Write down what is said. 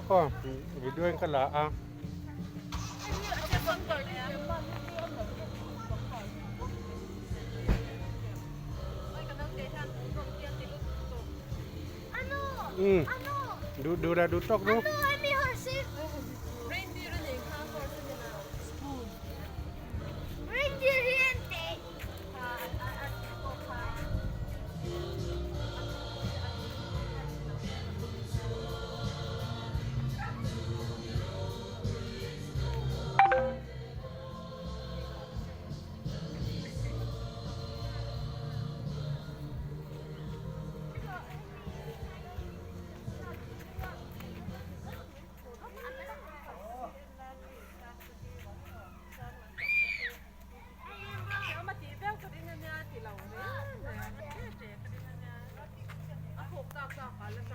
ako. Videoin ka la. Ah. Ano? Mm. Ano? Dura dutok no. Ano? May horse? Reindeer na yung horse nila. Spoon. Reindeer hindi. Matibel ko din na niya tilaw. Ako kakakalas